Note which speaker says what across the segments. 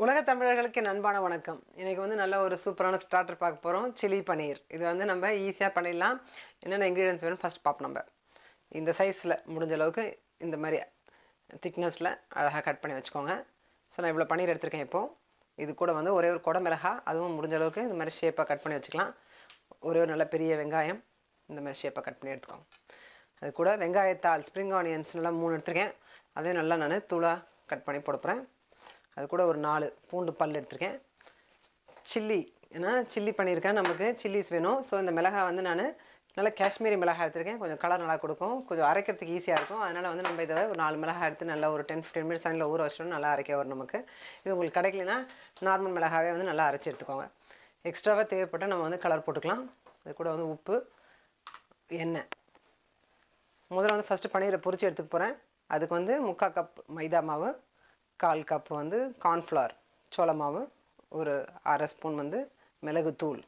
Speaker 1: உலக தமிழர்களுக்கு அன்பான வணக்கம். இன்னைக்கு வந்து நல்ல ஒரு சூப்பரான ஸ்டார்டர் பார்க்க போகிறோம். சில்லி பனீர். இது வந்து நம்ம ஈஸியாக பண்ணிடலாம். என்னென்ன இன்க்ரீடியன்ஸ் வேணும் ஃபஸ்ட் பார்ப்போம். நம்ம இந்த சைஸில் முடிஞ்ச அளவுக்கு இந்த மாதிரி திக்னஸில் அழகாக கட் பண்ணி வச்சுக்கோங்க. ஸோ நான் இவ்வளோ பனீர் எடுத்திருக்கேன். இப்போது இது கூட வந்து ஒரே ஒரு குடை மிளகா, அதுவும் முடிஞ்ச அளவுக்கு இந்த மாதிரி ஷேப்பாக கட் பண்ணி வச்சுக்கலாம். ஒரே ஒரு நல்ல பெரிய வெங்காயம் இந்த மாதிரி ஷேப்பாக கட் பண்ணி எடுத்துக்கோங்க. அது கூட வெங்காயத்தால் ஸ்ப்ரிங் ஆனியன்ஸ் நல்லா 3 எடுத்திருக்கேன். அதையும் நல்லா நான் தூளாக கட் பண்ணி போடுறேன். அது கூட ஒரு 4 பூண்டு பல் எடுத்திருக்கேன். சில்லி, ஏன்னா சில்லி பண்ணியிருக்கேன், நமக்கு சில்லிஸ் வேணும். ஸோ இந்த மிளகாய் வந்து நான் நல்லா காஷ்மீரி மிளகாய் எடுத்திருக்கேன். கொஞ்சம் கலர் நல்லா கொடுக்கும், கொஞ்சம் அரைக்கிறதுக்கு ஈஸியாக இருக்கும். அதனால் வந்து நம்ம இதை ஒரு 4 மிளகாய் எடுத்து நல்லா ஒரு 10-15 மினிட்ஸ் தண்ணியில் ஊற வச்சிட்டோம், நல்லா அரைக்க வரும் நமக்கு. இது உங்களுக்கு கிடைக்கலனா நார்மல் மிளகாவே வந்து நல்லா அரைச்சி எடுத்துக்கோங்க. எக்ஸ்ட்ராவாக தேவைப்பட்டால் நம்ம வந்து கலர் போட்டுக்கலாம். அது கூட வந்து உப்பு, எண்ணெய். முதல்ல வந்து ஃபஸ்ட்டு பன்னீரை பொரிச்சு எடுத்துக்க போகிறேன். அதுக்கு வந்து 3/4 கப் மைதா மாவு, 1/4 கப் வந்து கார்ன்ஃப்ளவர் சோள மாவு, ஒரு 1/2 ஸ்பூன் வந்து மிளகுத்தூள்.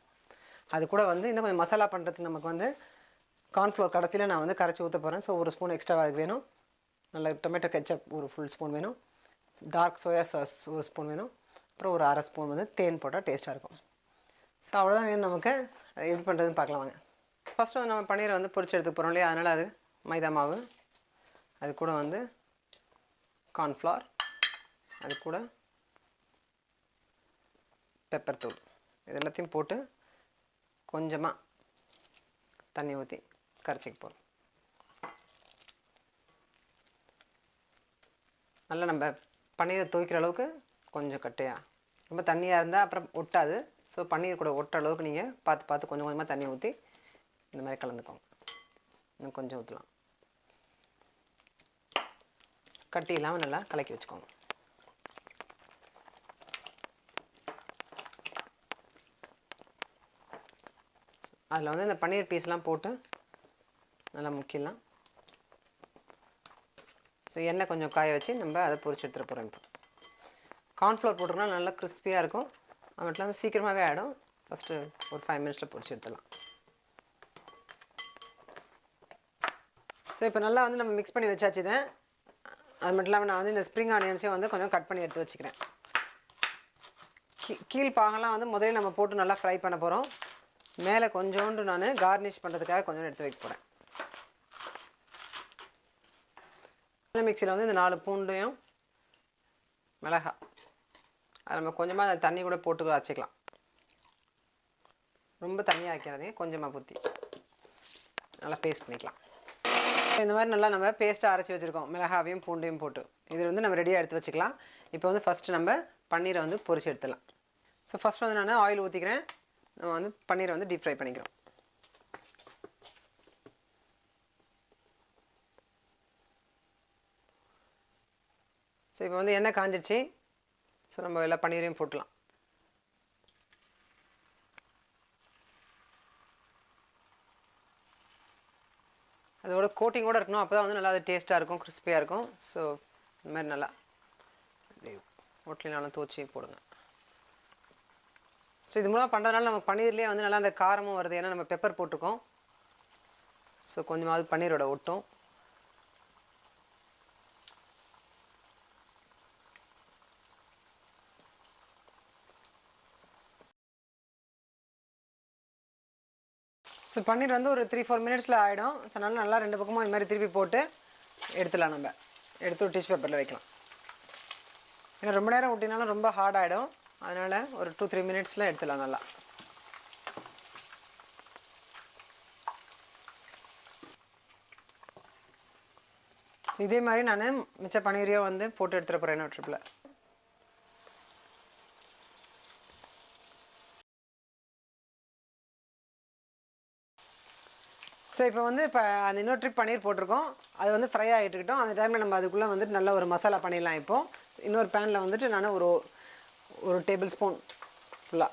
Speaker 1: அது கூட வந்து இன்னும் கொஞ்சம் மசாலா பண்ணுறதுக்கு நமக்கு வந்து கார்ன்ஃப்ளவர் கடைசியில் நான் வந்து கரைச்சி ஊற்ற போகிறேன். ஸோ ஒரு ஸ்பூன் எக்ஸ்ட்ரா அதுக்கு வேணும். நல்ல டொமேட்டோ கெச்சப் ஒரு ஃபுல் ஸ்பூன் வேணும். டார்க் சோயா சாஸ் ஒரு ஸ்பூன் வேணும். அப்புறம் ஒரு 1/2 ஸ்பூன் வந்து தேன் போட்டால் டேஸ்ட்டாக இருக்கும். ஸோ அவ்வளோதான் வேணும் நமக்கு. அது எப்படி பண்ணுறதுன்னு பார்க்கலாம் வாங்க. ஃபஸ்ட்டு வந்து நம்ம பன்னீரை வந்து பொரிச்சு எடுத்துக்க போகிறோம் இல்லையா, அதனால் அது மைதா மாவு, அது கூட வந்து கார்ன்ஃப்ளவர், அது கூட பெப்பர் தூள், இது எல்லாத்தையும் போட்டு கொஞ்சமாக தண்ணி ஊற்றி கரைச்சிக்க போகிறோம். நல்லா நம்ம பன்னீரை துவைக்கிற அளவுக்கு கொஞ்சம் கட்டையாக, ரொம்ப தண்ணியாக இருந்தால் அப்புறம் ஒட்டாது. ஸோ பன்னீர் கூட ஒட்டுற அளவுக்கு நீங்கள் பார்த்து கொஞ்சம் கொஞ்சமாக தண்ணி ஊற்றி இந்த மாதிரி கலந்துக்கோங்க. இன்னும் கொஞ்சம் ஊற்றலாம். கட்டி இல்லாமல் நல்லா கலக்கி வச்சுக்கோங்க. அதில் வந்து இந்த பன்னீர் பீஸ்லாம் போட்டு நல்லா முக்கிடலாம். ஸோ எண்ணெய் கொஞ்சம் காய வச்சு நம்ம அதை பொரிச்சு எடுத்துகிட்டு போகிறோம். இப்போ கார்ன்ஃப்ளவர் போட்டிருக்கோம்னா நல்லா கிறிஸ்பியாக இருக்கும். அது மட்டும் இல்லாமல் சீக்கிரமாகவே ஆகிடும். ஃபஸ்ட்டு ஒரு 5 மினிட்ஸில் பொரிச்சு எடுத்துடலாம். ஸோ இப்போ நல்லா வந்து நம்ம மிக்ஸ் பண்ணி வச்சாச்சு இதை. அது மட்டும் இல்லாமல் நான் வந்து இந்த ஸ்ப்ரிங் ஆனியன்ஸையும் வந்து கொஞ்சம் கட் பண்ணி எடுத்து வச்சுக்கிறேன். கீழ் பாகெல்லாம் வந்து முதல்ல நம்ம போட்டு நல்லா ஃப்ரை பண்ண போகிறோம். மேலே கொஞ்சோண்டு நான் கார்னிஷ் பண்ணுறதுக்காக கொஞ்சம் எடுத்து வைக்க போகிறேன். மிக்சியில் வந்து இந்த 4 பூண்டையும் மிளகாய் அது நம்ம கொஞ்சமாக தண்ணி கூட போட்டு வச்சுக்கலாம். ரொம்ப தண்ணியாக வைக்காதீங்க, கொஞ்சமாக ஊற்றி நல்லா பேஸ்ட் பண்ணிக்கலாம். இந்த மாதிரி நல்லா நம்ம பேஸ்ட்டாக அரைச்சி வச்சுருக்கோம், மிளகாவையும் பூண்டையும் போட்டு. இது வந்து நம்ம ரெடியாக எடுத்து வச்சுக்கலாம். இப்போ வந்து ஃபஸ்ட்டு நம்ம பன்னீரை வந்து பொரிச்சு எடுத்துடலாம். ஸோ ஃபஸ்ட் வந்து நான் ஆயில் ஊற்றிக்கிறேன். நம்ம வந்து பன்னீரை வந்து டீப் ஃப்ரை பண்ணிக்கிறோம். ஸோ இப்போ வந்து எண்ணெய் காஞ்சிடுச்சு. ஸோ நம்ம எல்லா பன்னீரையும் போட்டலாம். அதோட கோட்டிங்கோடு இருக்கணும், அப்போ தான் வந்து நல்லா அது டேஸ்ட்டாக இருக்கும், கிறிஸ்பியாக இருக்கும். ஸோ இந்த மாதிரி நல்லா ஒட்லினாலும் தூச்சி போடுங்க. ஸோ இது மூலமாக பண்ணுறதுனால நமக்கு பன்னீர்லேயே வந்து நல்லா அந்த காரமும் வருது, ஏன்னா நம்ம பெப்பர் போட்டிருக்கோம். ஸோ கொஞ்சமாவது பன்னீரோட ஒட்டும். ஸோ பன்னீர் வந்து ஒரு 3-4 மினிட்ஸில் ஆகிடும். ஸோ நல்லா 2 பக்கமும் இது மாதிரி திருப்பி போட்டு எடுத்துடலாம். நம்ம எடுத்து ஒரு டிஷ்யூ பேப்பரில் வைக்கலாம். ஏன்னா ரொம்ப நேரம் விட்டினாலும் ரொம்ப ஹார்ட் ஆகிடும். அதனால் ஒரு 2-3 மினிட்ஸில் எடுத்துடலாம் நல்லா. ஸோ இதே மாதிரி நான் மிச்ச பன்னீரையும் வந்து போட்டு எடுத்துகிட்டு போகிறேன் இன்னொரு ட்ரிப்பில். ஸோ இப்போ வந்து அந்த இன்னொரு ட்ரிப் பன்னீர் போட்டிருக்கோம், அது வந்து ஃப்ரை ஆகிட்டு இருக்கட்டும். அந்த டைமில் நம்ம அதுக்குள்ளே வந்துட்டு நல்ல ஒரு மசாலா பண்ணிடலாம். இப்போது இன்னொரு பேனில் வந்துட்டு நான் ஒரு டேபிள் ஸ்பூன் ஃபுல்லாக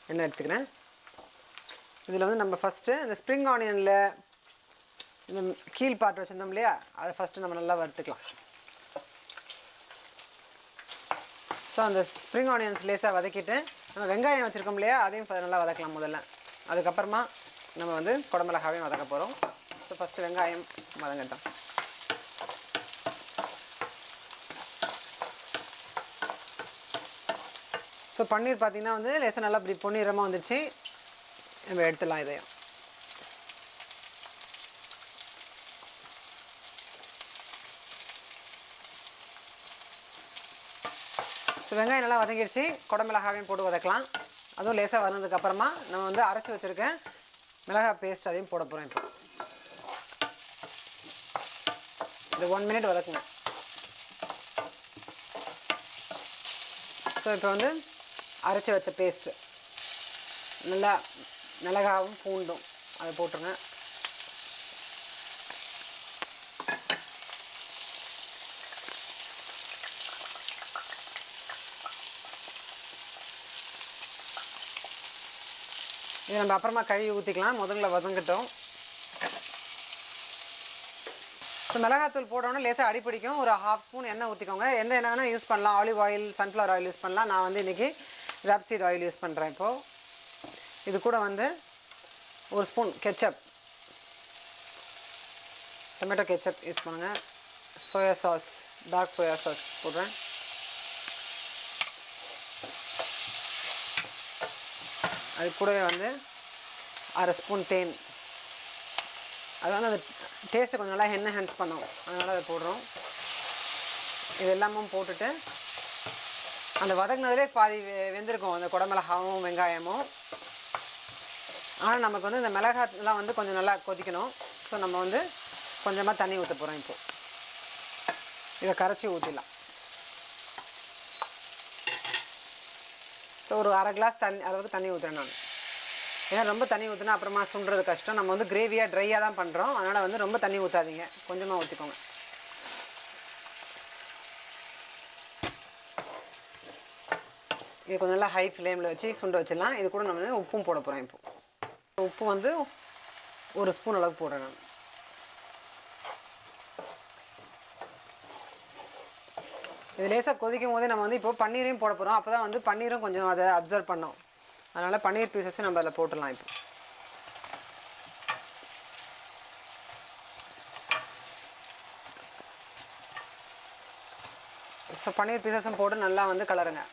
Speaker 1: எண்ணெய் எடுத்துக்கிறேன். இதில் வந்து நம்ம ஃபஸ்ட்டு இந்த ஸ்ப்ரிங் ஆனியனில் இந்த கீழ் பார்ட் வச்சுருந்தோம் இல்லையா, அதை ஃபஸ்ட்டு நம்ம நல்லா வறுத்துக்கலாம். ஸோ அந்த ஸ்ப்ரிங் ஆனியன்ஸ் லேசாக வதக்கிட்டு நம்ம வெங்காயம் வச்சுருக்கோம் இல்லையா, அதையும் நல்லா வதக்கலாம் முதல்ல. அதுக்கப்புறமா நம்ம வந்து குடமிளகாவையும் வதக்க போகிறோம். ஸோ ஃபஸ்ட்டு வெங்காயம் வதங்கட்டும். ஸோ பன்னீர் பார்த்தீங்கன்னா வந்து லேசாக நல்லா இப்படி பொன்னிறமாக வந்துச்சு. நம்ம எடுத்துடலாம் இதையும். ஸோ வெங்காயம் நல்லா வதங்கிடுச்சு. குடமிளகாவையும் போட்டு வதக்கலாம். அதுவும் லேசாக வதனதுக்கப்புறமா நம்ம வந்து அரைச்சி வச்சுருக்கேன் மிளகாய் பேஸ்ட் அதையும் போட போகிறேன். இப்போ இந்த 1 மினிட் வதக்குங்க. ஸோ இப்போ வந்து அரைச்சி வச்ச பேஸ்ட்டு நல்லா மிளகாவும் பூண்டும் அதை போட்டுருங்க. இதை நம்ம அப்புறமா கழுவி ஊற்றிக்கலாம். முதல்ல வதங்கட்டும். ஸோ மிளகாத்தூள் போட்டோன்னா லேசாக அடிப்பிடிக்கும். ஒரு 1/2 ஸ்பூன் எண்ணெய் ஊற்றிக்கோங்க. எந்த எண்ணெய் யூஸ் பண்ணலாம். Olive oil, sunflower oil use பண்ணலாம். நான் வந்து இன்றைக்கி ராப்சீட் ஆயில் யூஸ் பண்ணுறேன். இப்போது இது கூட வந்து 1 spoon ketchup, tomato ketchup use பண்ணுங்கள். Soya sauce, dark soya sauce போடுறேன். அது கூடவே வந்து 1/2 ஸ்பூன் தேன். அது வந்து அந்த டேஸ்ட்டை கொஞ்சம் நல்லா என்ஹான்ஸ் பண்ணும். அதனால் அதை போடுறோம். இது எல்லாமும் போட்டுட்டு அந்த வதங்கினதுலே பாதி வெந்திருக்கும் அந்த குடமிளகாவும் வெங்காயமும். ஆனால் நமக்கு வந்து இந்த மிளகாய்லாம் வந்து கொஞ்சம் நல்லா கொதிக்கணும். ஸோ நம்ம வந்து கொஞ்சமாக தண்ணி ஊற்ற போகிறோம். இப்போது இதை கரைச்சி ஊற்றிடலாம். ஸோ ஒரு 1/2 கிளாஸ் தண்ணி அளவுக்கு தண்ணி ஊற்றுறேன் நான். ஏன்னா ரொம்ப தண்ணி ஊற்றினா அப்புறமா சுண்டுறது கஷ்டம். நம்ம வந்து கிரேவியாக ட்ரையாக தான் பண்ணுறோம். அதனால் வந்து ரொம்ப தண்ணி ஊற்றாதீங்க, கொஞ்சமாக ஊற்றிக்கோங்க. இது கொஞ்சம் நல்லா ஹை ஃப்ளேமில் வச்சு சுண்ட வச்சிடலாம். இது கூட நம்ம வந்து உப்பும் போட போகிறோம். இப்போது உப்பு வந்து 1 ஸ்பூன் அளவுக்கு போடுறேன் நான். இது லேசாக கொதிக்கும் போதே நம்ம வந்து இப்போ பன்னீரையும் போட போகிறோம். அப்போ தான் வந்து பன்னீரும் கொஞ்சம் அதை அப்சர்வ் பண்ணோம். அதனால் பன்னீர் பீசஸும் நம்ம அதில் போட்டுடலாம். இப்போ ஸோ பன்னீர் பீசஸும் போட்டு நல்லா வந்து கலருங்க.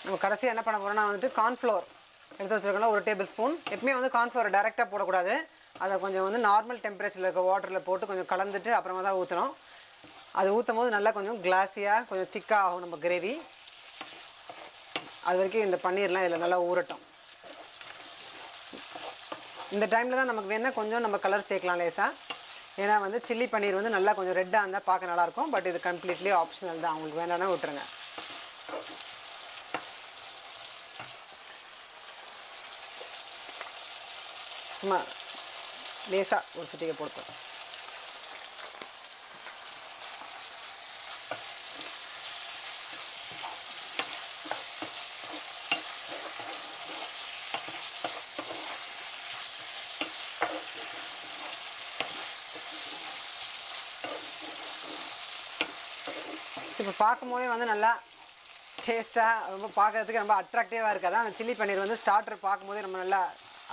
Speaker 1: நம்ம கடைசியாக என்ன பண்ண போகிறோம்னா வந்துட்டு கார்ன்ஃப்ளோர் எடுத்து வச்சுருக்கோம்ல 1 டேபிள் ஸ்பூன். எப்பவுமே வந்து கார்ன்ஃப்ளோரை டேரெக்டாக போடக்கூடாது. அதை கொஞ்சம் வந்து நார்மல் டெம்பரேச்சரில் இருக்க வாட்டரில் போட்டு கொஞ்சம் கலந்துட்டு அப்புறமா தான் ஊற்றணும். அது ஊற்றும் போது நல்லா கொஞ்சம் கிளாஸியாக கொஞ்சம் திக்காக ஆகும் நம்ம கிரேவி. அது வரைக்கும் இந்த பன்னீர்லாம் இதில் நல்லா ஊறட்டும். இந்த டைமில் தான் நமக்கு வேணால் கொஞ்சம் நம்ம கலர் சேர்க்கலாம் லேசாக. ஏன்னா வந்து சில்லி பன்னீர் வந்து நல்லா கொஞ்சம் ரெட்டாக இருந்தால் பார்க்க நல்லாயிருக்கும். பட் இது கம்ப்ளீட்லி ஆப்ஷனல் தான். அவங்களுக்கு வேணான்னா விட்டுருங்க. சும்மா லேசாக ஒரு சிட்டிகை போடுப்போம். இப்போ பார்க்கும்போதே வந்து நல்லா டேஸ்ட்டாக ரொம்ப பார்க்குறதுக்கு ரொம்ப அட்ராக்டிவாக இருக்குது. அதான் அந்த சில்லி பன்னீர் வந்து ஸ்டார்டர் பார்க்கும்போதே ரொம்ப நல்லா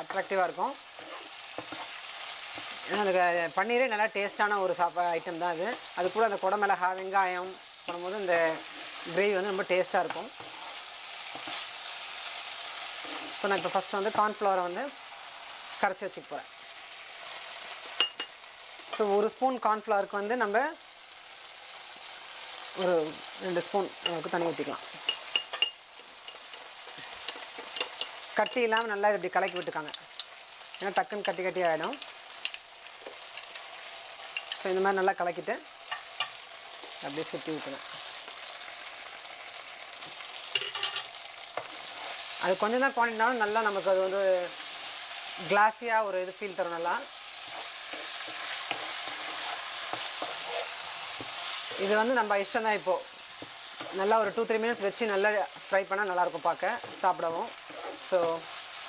Speaker 1: அட்ராக்டிவாக இருக்கும். ஏன்னா அந்த பன்னீரே நல்லா டேஸ்ட்டான ஒரு ஐட்டம் தான் அது. அது கூட அந்த குடமிளகா வெங்காயம் போடும்போது இந்த கிரேவி வந்து ரொம்ப டேஸ்ட்டாக இருக்கும். ஸோ நான் இப்போ ஃபஸ்ட்டு வந்து கார்ன்ஃப்ளவரை வந்து கரைச்சி வச்சுக்க போகிறேன். ஸோ 1 ஸ்பூன் கார்ன்ஃப்ளவருக்கு வந்து நம்ம ஒரு 2 ஸ்பூன் அளவுக்கு தண்ணி ஊற்றிக்கலாம். கட்டி இல்லாமல் நல்லா இப்படி கலக்கி விட்டுக்காங்க. ஏன்னா டக்குன்னு கட்டி கட்டி ஆகிடும். ஸோ இந்த மாதிரி நல்லா கலக்கிட்டு அப்படியே சுற்றி ஊற்றுங்க. அது கொஞ்சம் தான் குவான்டிட்டினாலும் நல்லா நமக்கு அது வந்து கிளாஸியாக ஒரு இது ஃபீல் தரும். நல்லா இது வந்து நம்ம இஷ்டம் தான். இப்போது நல்லா ஒரு 2-3 மினிட்ஸ் வச்சு நல்லா ஃப்ரை பண்ணால் நல்லாயிருக்கும் பார்க்க சாப்பிடவும். ஸோ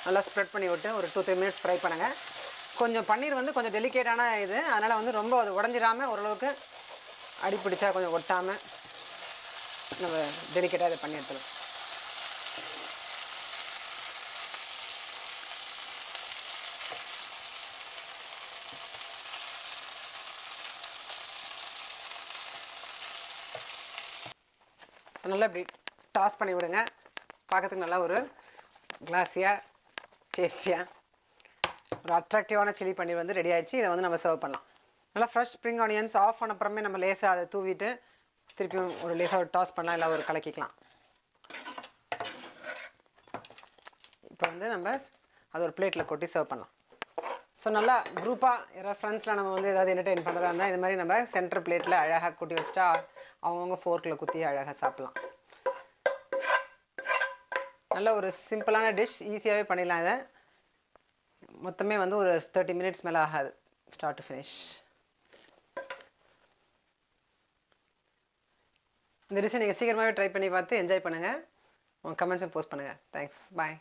Speaker 1: நல்லா ஸ்ப்ரெட் பண்ணி விட்டு ஒரு 2-3 மினிட்ஸ் ஃப்ரை பண்ணுங்கள். கொஞ்சம் பன்னீர் வந்து கொஞ்சம் டெலிகேட்டான இது. அதனால் வந்து ரொம்ப அது உடஞ்சிடாமல் ஓரளவுக்கு அடிப்பிடிச்சா கொஞ்சம் ஒட்டாமல் நம்ம டெலிகேட்டாக இதை பண்ணி எடுத்துக்கலாம். ஸோ நல்லா இப்படி டாஸ் பண்ணி விடுங்க. பார்க்கறதுக்கு நல்லா ஒரு கிளாஸியாக டேஸ்டியாக ஒரு அட்ராக்டிவான சில்லி பன்னீர் வந்து ரெடி ஆகிடுச்சு. இதை வந்து நம்ம சர்வ் பண்ணலாம். நல்லா ஃப்ரெஷ் ஸ்ப்ரிங் ஆனியன்ஸ் ஆஃப் பண்ண அப்புறமே நம்ம லேசாக அதை தூவிட்டு திருப்பியும் ஒரு லேசாக ஒரு டாஸ் பண்ணலாம், இல்லை ஒரு கலக்கிக்கலாம். இப்போ வந்து நம்ம அது ஒரு பிளேட்டில் கொட்டி சர்வ் பண்ணலாம். ஸோ நல்லா குரூப்பாக யாராவது ஃப்ரெண்ட்ஸில் நம்ம வந்து ஏதாவது என்டர்டெயின் பண்ணுறதா இருந்தால் இது மாதிரி நம்ம சென்டர் பிளேட்டில் அழகாக கொட்டி வச்சுட்டா அவங்கவுங்க ஃபோர்க்கில் குத்தி அழகாக சாப்பிட்லாம். நல்ல ஒரு சிம்பிளான டிஷ், ஈஸியாகவே பண்ணிடலாம். இதை மொத்தமே வந்து ஒரு 30 minutes மேலே ஆகாது, ஸ்டார்ட் டு ஃபினிஷ். இந்த டிஷ்ஷை நீங்கள் சீக்கிரமாகவே ட்ரை பண்ணி பார்த்து என்ஜாய் பண்ணுங்கள். உங்கள் கமெண்ட்ஸும் போஸ்ட் பண்ணுங்கள். தேங்க்ஸ், பாய்.